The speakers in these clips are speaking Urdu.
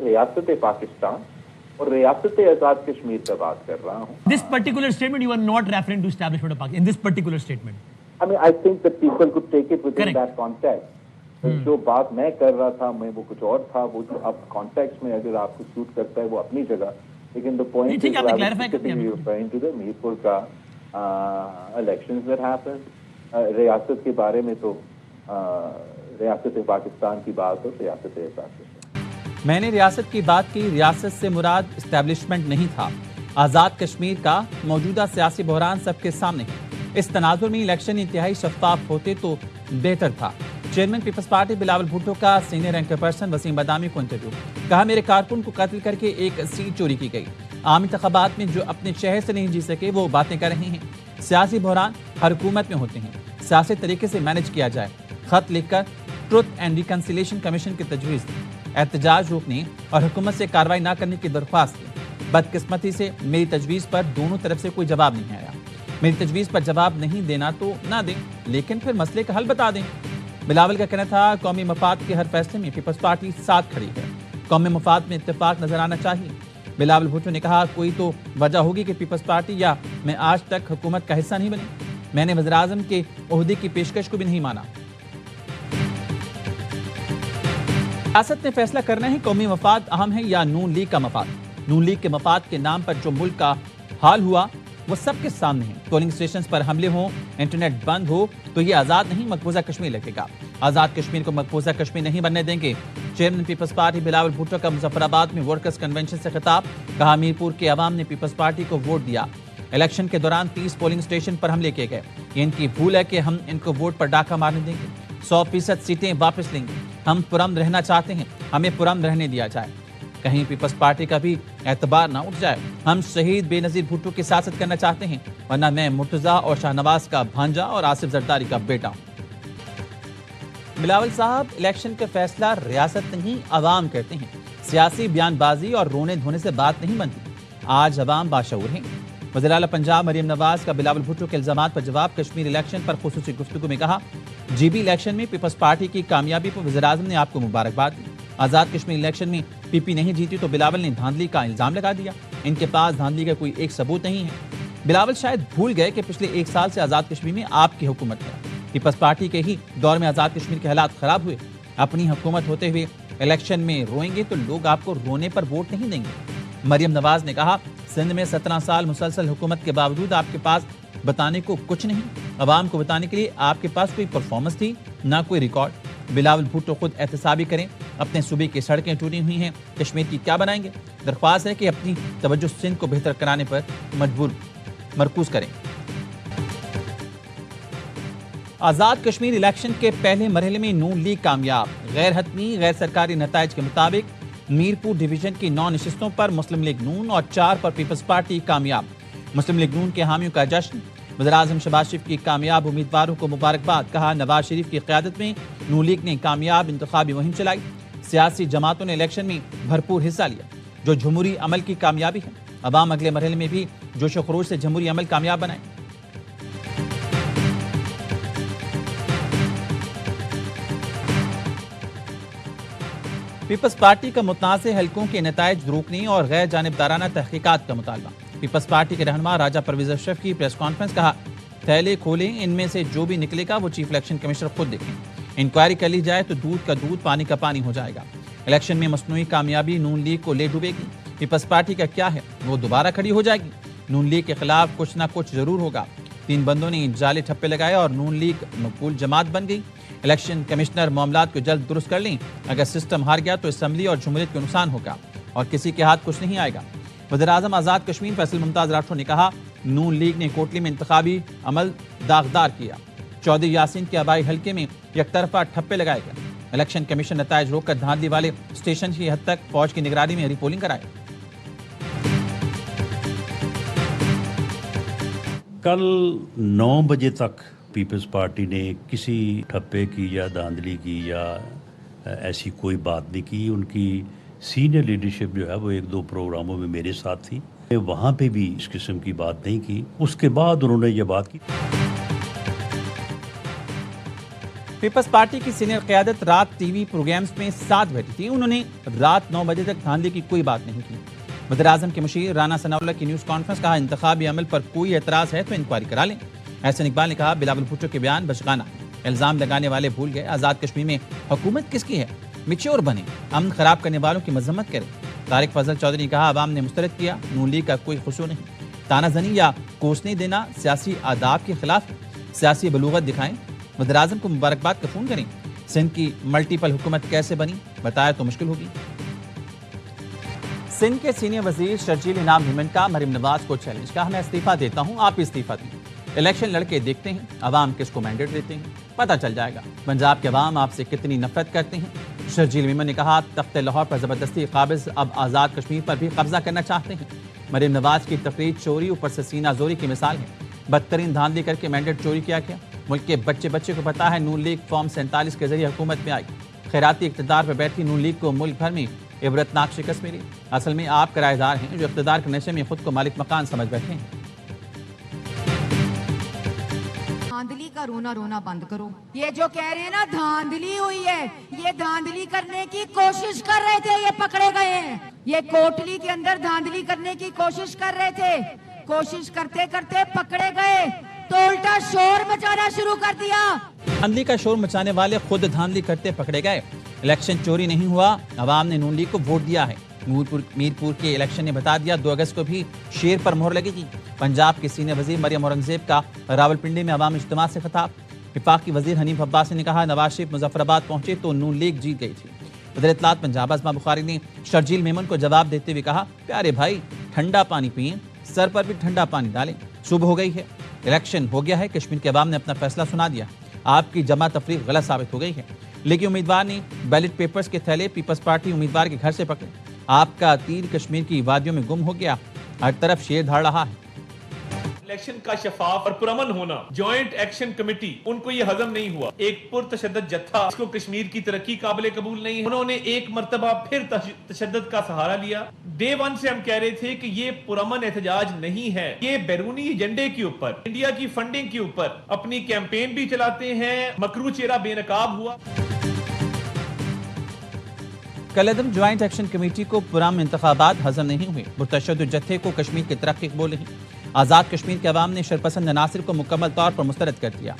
ریاست پاکستان اور ریاست آزاد کشمیر کا بات کر رہا ہوں. This particular statement you are not referring to establishment of Pakistan in this particular statement. I mean, I think that people could take it within Correct. that context. جو بات میں کر رہا تھا وہ کچھ اور تھا, وہ جو اب کانٹیکس میں اگر آپ کو سوٹ کرتا ہے وہ اپنی جگہ, لیکن the point is referring to the Mirpur کا elections that happened. ریاست کے بارے میں تو ریاست پاکستان کی بات ہو, ریاست پاکستان. میں نے ریاست کی بات کی, ریاست سے مراد اسٹیبلشمنٹ نہیں تھا. آزاد کشمیر کا موجودہ سیاسی بحران سب کے سامنے ہے. اس تناظر میں الیکشن انتہائی شفاف ہوتے تو بہتر تھا. Chairman Peoples Party Bilawal Bhutto کا senior anchor person Waseem Badami کو انٹرویو. کہا میرے کارکن کو قتل کر کے ایک سیٹ چوری کی گئی. عام انتخابات میں جو اپنے شہر سے نہیں جی سکے وہ باتیں کر رہے ہیں. سیاسی بحران ہر حکومت میں ہوتے ہیں, سیاسی طریقے سے مینج کیا جائے. خط لکھ کر ٹروتھ اینڈ ریکنسیلیشن کمیشن کی تجویز دی. احتجاج روکنے اور حکومت سے کارروائی نہ کرنے کی درخواست کی. بدقسمتی سے میری تجویز پر دونوں طرف سے کوئی جواب نہیں آیا. میری تجویز پر جواب نہیں دینا تو نہ دیں, لیکن پھر مسئلے کا حل بتا دیں. بلاول کا کہنا تھا قومی مفاد کے ہر فیصلے میں پیپلز پارٹی ساتھ کھڑی ہے. قومی مفاد میں اتفاق نظر آنا چاہیے. بلاول بھٹو نے کہا کوئی تو وجہ ہوگی کہ پیپلز پارٹی یا میں آج تک حکومت کا حصہ نہیں بنی. میں نے وزیراعظم کے عہدے کی پیشکش کو بھی نہیں مانا. ریاست نے فیصلہ کرنا ہے قومی مفاد اہم ہے یا نون لیگ کا مفاد. نون لیگ کے مفاد کے نام پر جو ملک کا حال ہوا وہ سب کے سامنے ہے. پولنگ اسٹیشنز پر حملے ہوں, انٹرنیٹ بند ہو تو یہ آزاد نہیں مقبوضہ کشمیر لگے گا. آزاد کشمیر کو مقبوضہ کشمیر نہیں بننے دیں گے. Chairman Peoples Party Bilawal Bhutto کا مظفر آباد میں ورکرز کنونشن سے خطاب. کہا میرپور کے عوام نے پیپلز پارٹی کو ووٹ دیا. الیکشن کے دوران 30 پولنگ اسٹیشن پر حملے کیے گئے. یہ ان کی بھول ہے کہ ہم ان کو ووٹ پر ڈاکہ مارنے دیں گے. 100% سیٹیں واپس لیں گے. ہم پرامن رہنا چاہتے ہیں, ہمیں پرامن رہنے دیا جائے. کہیں پیپلز پارٹی کا بھی اعتبار نہ اٹھ جائے. ہم شہید بے نظیر بھٹو کی سیاست کرنا چاہتے ہیں, ورنہ میں مرتضیٰ اور شاہ نواز کا بھانجا اور آصف زرداری کا بیٹا ہوں. بلاول صاحب, الیکشن کا فیصلہ ریاست نہیں عوام کرتے ہیں. سیاسی بیان بازی اور رونے دھونے سے بات نہیں بنتی. آج عوام باشعور ہیں. وزیر اعلیٰ پنجاب مریم نواز کا بلاول بھٹو کے الزامات پر جواب. کشمیر الیکشن پر خصوصی گفتگو میں کہا جی بی الیکشن میں پیپلز پارٹی کی کامیابی پر وزیر اعظم نے آپ کو مبارکباد دی. آزاد کشمیر الیکشن میں پی پی نہیں جیتی تو بلاول نے دھاندلی کا الزام لگا دیا. ان کے پاس دھاندلی کا کوئی ایک ثبوت نہیں ہے. بلاول شاید بھول گئے کہ پچھلے 1 سال سے آزاد کشمیر میں آپ کی حکومت ہے. پیپلز پارٹی کے ہی دور میں آزاد کشمیر کے حالات خراب ہوئے. اپنی حکومت ہوتے ہوئے الیکشن میں روئیں گے تو لوگ آپ کو رونے پر ووٹ نہیں دیں گے. مریم نواز نے کہا سندھ میں 17 سال مسلسل حکومت کے باوجود آپ کے پاس بتانے کو کچھ نہیں. عوام کو بتانے کے لیے آپ کے پاس کوئی پرفارمنس تھی نہ کوئی ریکارڈ. بلاول بھٹو خود احتسابی کریں. اپنے صوبے کی سڑکیں ٹوٹی ہوئی ہیں, کشمیر کی کیا بنائیں گے؟ درخواست ہے کہ اپنی توجہ سندھ کو بہتر کرانے پر مرکوز کریں. آزاد کشمیر الیکشن کے پہلے مرحلے میں نون لیگ کامیاب. غیر حتمی غیر سرکاری نتائج کے مطابق میرپور ڈویژن کی 9 نشستوں پر مسلم لیگ نون اور 4 پر پیپلز پارٹی کامیاب. مسلم لیگ نون کے حامیوں کا جشن. وزیراعظم شہباز شریف کی کامیاب امیدواروں کو مبارکباد. کہا نواز شریف کی قیادت میں نون لیگ نے کامیاب انتخابی مہم چلائی. سیاسی جماعتوں نے الیکشن میں بھرپور حصہ لیا, جو جمہوری عمل کی کامیابی ہے. عوام اگلے مرحلے میں بھی جوش و خروش سے جمہوری عمل کامیاب بنائے. پیپلز پارٹی کا متنازع حلقوں کے نتائج روکنے اور غیر جانبدارانہ تحقیقات کا مطالبہ. پیپلز پارٹی کے رہنما راجہ پرویز اشرف کی پریس کانفرنس. کہا تھیلے کھولیں, ان میں سے جو بھی نکلے گا وہ چیف الیکشن کمشنر خود دیکھیں. انکوائری کر لی جائے تو دودھ کا دودھ پانی کا پانی ہو جائے گا. الیکشن میں مصنوعی کامیابی نون لیگ کو لے ڈوبے گی. پیپلز پارٹی کا کیا ہے, وہ دوبارہ کھڑی ہو جائے گی. نون لیگ کے خلاف کچھ نہ کچھ ضرور ہوگا. 3 بندوں نے جعلی ٹھپے لگائے اور نون لیگ مقبول جماعت بن گئی. الیکشن کمشنر معاملات کو جلد درست کر لیں. اگر سسٹم ہار گیا تو اسمبلی اور جمہوریت کو نقصان ہوگا اور کسی کے ہاتھ کچھ نہیں آئے گا. وزیر اعظم آزاد کشمیر فیصل ممتاز راٹھور نے کہا نون لیگ نے کوٹلی میں انتخابی عمل داغدار کیا. چودھری یاسین کے آبائی حلقے میں یک طرفہ ٹھپے لگائے گئے. الیکشن کمیشن نتائج روک کر دھاندلی والے اسٹیشن کی حد تک فوج کی نگرانی میں ری پولنگ کرائے. کل 9 بجے تک پیپلز پارٹی نے کسی ٹھپے کی یا دھاندلی کی یا ایسی کوئی بات نہیں کی. ان کی سینئر لیڈرشپ جو ہے وہ 1-2 پروگراموں میں میرے ساتھ تھی, وہاں پہ بھی اس قسم کی بات نہیں کی. اس کے بعد انہوں نے یہ بات کی. پیپلز پارٹی کی سینئر قیادت رات ٹی وی پروگرامز میں ساتھ بیٹھی تھی. انہوں نے رات 9 بجے تک دھاندلی کی کوئی بات نہیں کی. وزیراعظم کے مشیر رانا ثناء اللہ کی نیوز کانفرنس. کہا انتخابی عمل پر کوئی اعتراض ہے تو انکوائری کرا لیں. احسن اقبال نے کہا بلاول بھٹو کے بیان بچگانہ. الزام لگانے والے بھول گئے آزاد کشمیر میں حکومت کس کی ہے. میچور بنے, امن خراب کرنے والوں کی مذمت کریں. طارق فضل چودھری نے کہا عوام نے مسترد کیا, نون لیگ کا کوئی قصور نہیں. تانا زنی یا کوسنے دینا سیاسی آداب کے خلاف, سیاسی بلوغت دکھائیں. وزیراعظم کو مبارکباد کا فون کریں. سندھ کی ملٹیپل حکومت کیسے بنی بتایا تو مشکل ہوگی. سندھ کے سینئر وزیر شرجیل انعام ہیمن کا مریم نواز کو چیلنج. کہا میں استعفیٰ دیتا ہوں, آپ استعفیٰ دیں. الیکشن لڑ کے دیکھتے ہیں عوام کس کو مینڈیٹ دیتے ہیں, پتہ چل جائے گا پنجاب کے عوام آپ سے کتنی نفرت کرتے ہیں. شرجیل ہیمن نے کہا تخت لاہور پر زبردستی قابض اب آزاد کشمیر پر بھی قبضہ کرنا چاہتے ہیں. مریم نواز کی تقریر چوری اوپر سے سینہ زوری کی مثال ہے. بدترین دھاندلی کر کے مینڈیٹ چوری کیا گیا. ملک کے بچے بچے کو پتا ہے نون لیگ فارم 47 کے ذریعے حکومت میں آئی. خیراتی اقتدار پر بیٹھی نون لیگ کو ملک بھر میں عبرتناک شکست ملی. اصل میں آپ کرایہ دار ہیں جو اقتدار کے نشے میں خود کو مالک مکان سمجھ بیٹھے ہیں. دھاندلی کا رونا رونا بند کرو. یہ جو کہہ رہے ہیں نا دھاندلی ہوئی ہے, یہ دھاندلی کرنے کی کوشش کر رہے تھے, یہ پکڑے گئے ہیں. یہ کوٹلی کے اندر دھاندلی کرنے کی کوشش کر رہے تھے, کوشش کرتے کرتے پکڑے گئے تو الٹا شور مچانا شروع کر دیا. دھاندلی کا شور مچانے والے خود دھاندلی کرتے پکڑے گئے. الیکشن چوری نہیں ہوا, عوام نے نون لیگ کو ووٹ دیا ہے. میرپور کے الیکشن نے بتا دیا 2 اگست کو بھی شیر پر مہر لگے گی. پنجاب کی سینئر وزیر مریم اورنگزیب کا راولپنڈی میں عوام اجتماع سے خطاب. وفاقی وزیر حنیف عباسی نے کہا نواز شریف مظفر آباد پہنچے تو نون لیگ جیت گئی تھی. وزیر اطلاعات پنجاب ازما بخاری نے شرجیل میمن کو جواب دیتے ہوئے کہا پیارے بھائی ٹھنڈا پانی پئیں, سر پر بھی ٹھنڈا پانی ڈالیں. صبح ہو گئی ہے, الیکشن ہو گیا ہے, کشمیر کے عوام نے اپنا فیصلہ سنا دیا. آپ کی جمع تفریق غلط ثابت ہو گئی ہے. لیکن امیدوار نے بیلٹ پیپرز کے تھیلے پیپلز پارٹی امیدوار کے گھر سے پکڑے. آپ کا تیر کشمیر کی وادیوں میں گم ہو گیا, ہر طرف شیر دھاڑ رہا ہے. الیکشن کا شفاف اور پرامن ہونا, جوائنٹ ایکشن کمیٹی, ان کو یہ ہضم نہیں ہوا. ایک پرتشدد جتھا, اس کو کشمیر کی ترقی قابل قبول نہیں ہے. انہوں نے ایک مرتبہ پھر تشدد کا سہارا لیا. ڈے 1 سے ہم کہہ رہے تھے کہ یہ پرامن احتجاج نہیں ہے, یہ بیرونی ایجنڈے کے اوپر, انڈیا کی فنڈنگ کے اوپر اپنی کیمپین بھی چلاتے ہیں. مکرو چہرہ بے نقاب ہوا. کالعدم جوائنٹ ایکشن کمیٹی کو پرامن انتخابات ہضم نہیں ہوئے. متشدد جتھے کو کشمیر کی ترقی قبول نہیں. آزاد کشمیر کے عوام نے شرپسند عناصر کو مکمل طور پر مسترد کر دیا.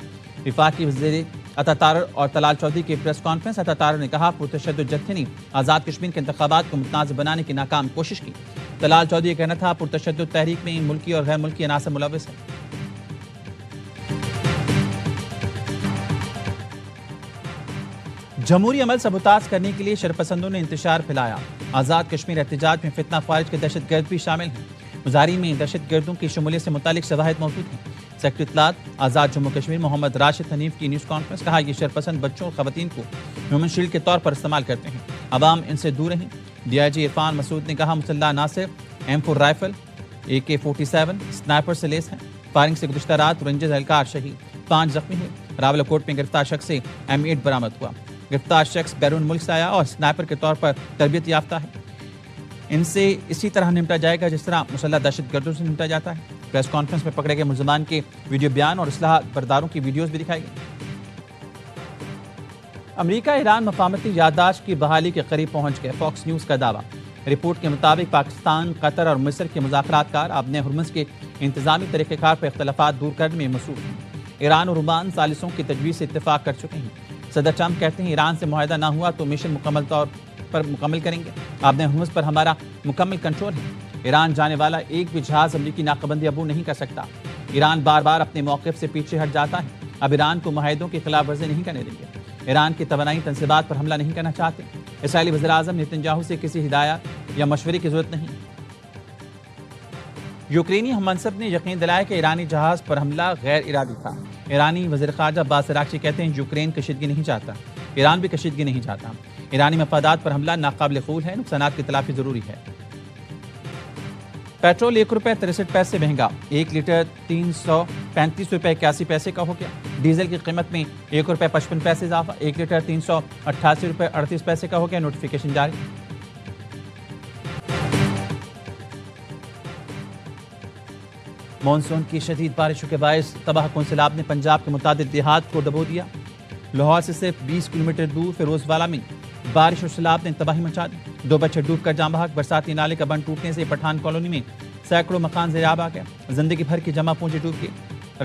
وفاقی وزیر عطا تارڑ اور طلال چودھری کی پریس کانفرنس. عطا تارڑ نے کہا پرتشدد جتھے نے آزاد کشمیر کے انتخابات کو متنازع بنانے کی ناکام کوشش کی. طلال چودھری کا کہنا تھا پرتشدد تحریک میں ملکی اور غیر ملکی عناصر ملوث ہیں. جمہوری عمل سبوتاژ کرنے کے لیے شرپسندوں نے انتشار پھیلایا. آزاد کشمیر احتجاج میں فتنہ خارج کے دہشت گرد بھی شامل ہیں. مظاہرین میں دہشت گردوں کی شمولیت سے متعلق شواہد موجود ہیں. سیکرٹری اطلاعات آزاد جموں کشمیر محمد راشد حنیف کی نیوز کانفرنس. کہا یہ شرپسند بچوں اور خواتین کو ہیومن شیلڈ کے طور پر استعمال کرتے ہیں, عوام ان سے دور رہیں. ڈی آئی جی عرفان مسعود نے کہا مسلح عناصر M4 رائفل, AK-47 سنائپر سے لیس ہیں. فائرنگ سے گزشتہ رات رینجرز اہلکار شہید, 5 زخمی ہوئے. راولاکوٹ میں گرفتار شخص سے M8 برآمد ہوا. گرفتار شخص بیرون ملک سے آیا اور سنائپر کے طور پر تربیت یافتہ ہے. ان سے اسی طرح نمٹا جائے گا جس طرح مسلح دہشت گردوں سے نمٹا جاتا ہے. پریس کانفرنس میں پکڑے گئے ملزمان کے ویڈیو بیان اور اصلاح برداروں کی ویڈیوز بھی دکھائی گئی. امریکہ ایران مفاہمتی یادداشت کی بحالی کے قریب پہنچ گئے. فاکس نیوز کا دعویٰ. رپورٹ کے مطابق پاکستان, قطر اور مصر کے مذاکرات کار آبِ ہرمز کے انتظامی طریقہ کار پر اختلافات دور کرنے میں مصروف ہیں. ایران اور عمان ثالثوں کی تجویز سے اتفاق کر چکے ہیں. صدر ٹرمپ کہتے ہیں ایران سے معاہدہ نہ ہوا تو مشن مکمل طور پر مکمل کریں گے. آبِ ہرمز پر ہمارا مکمل کنٹرول ہے. ایران جانے والا ایک بھی جہاز امریکی ناکابندی عبور نہیں کر سکتا. ایران بار بار اپنے موقف سے پیچھے ہٹ جاتا ہے. اب ایران کو معاہدوں کی خلاف ورزی نہیں کرنے دیں گے. ایران کی توانائی تنصیبات پر حملہ نہیں کرنا چاہتے. اسرائیلی وزیر اعظم نتنیاہو سے کسی ہدایت یا مشورے کی ضرورت نہیں. یوکرینی ہم منصب نے یقین دلایا کہ ایرانی جہاز پر حملہ غیر ارادی تھا. ایرانی وزیر خارجہ عباس عراقچی کہتے ہیں یوکرین کشیدگی نہیں چاہتا, ایران بھی کشیدگی نہیں چاہتا. ایرانی مفادات پر حملہ ناقابل قبول ہے, نقصانات کی تلافی ضروری ہے. پیٹرول ₹1.63 مہنگا, 1 لیٹر 335 روپے 81 پیسے کا ہو گیا. ڈیزل کی قیمت میں ₹1.55 اضافہ, 1 لیٹر 388 روپے 38 پیسے کا ہو گیا. نوٹیفیکیشن جاری. مانسون کی شدید بارشوں کے باعث تباہ کن سیلاب نے پنجاب کے متعدد دیہات کو ڈبو دیا. لاہور سے صرف 20 کلومیٹر دور فیروز والا میں بارش اور سیلاب نے تباہی مچا دی. 2 بچے ڈوب کر جاں بحق. برساتی نالے کا بند ٹوٹنے سے پٹھان کالونی میں سینکڑوں مکان زیراب آ گیا. زندگی بھر کی جمع پونجی ڈوب گئی.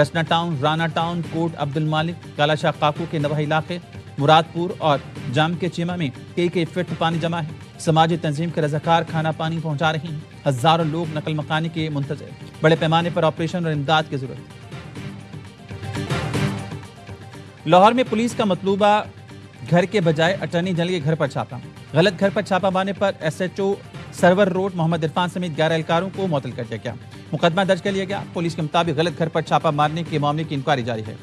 رسنا ٹاؤن، رانا ٹاؤن، کوٹ عبد المالک، کالا شاہ قاقو کے نواحی علاقے، مراد پور اور جام کے چیمہ میں کئی فٹ پانی جمع ہے. سماجی تنظیم کے رضاکار کھانا پانی پہنچا رہے ہیں. ہزاروں لوگ نقل مکانی کے منتظر. بڑے پیمانے پر آپریشن اور امداد کی ضرورت. لاہور میں پولیس کا مطلوبہ گھر کے بجائے اٹارنی جنرل کے گھر پر چھاپا. غلط گھر پر چھاپا مارنے پر SHO سرور روڈ محمد عرفان سمیت 11 اہلکاروں کو معطل کر دیا گیا. مقدمہ درج کر لیا گیا. پولیس کے مطابق غلط گھر پر چھاپا مارنے کے معاملے کی انکوائری جاری ہے.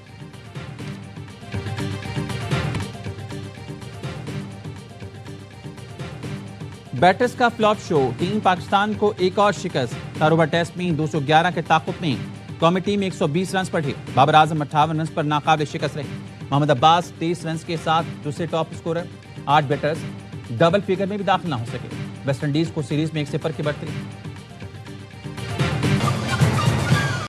بیٹرز کا فلاپ شو. ٹیم پاکستان کو ایک اور شکست. کاروبار ٹیسٹ میں 211 کے تعاقب میں قومی ٹیم 120 رنز پر ڈھیر. بابر اعظم 58 رنز پر ناقابل شکست رہے. محمد عباس 23 رنز کے ساتھ دوسرے top scorer. 8 batters double figure میں بھی داخل نہ ہو سکے. ویسٹ انڈیز کو سیریز میں 1-0 کی برتری.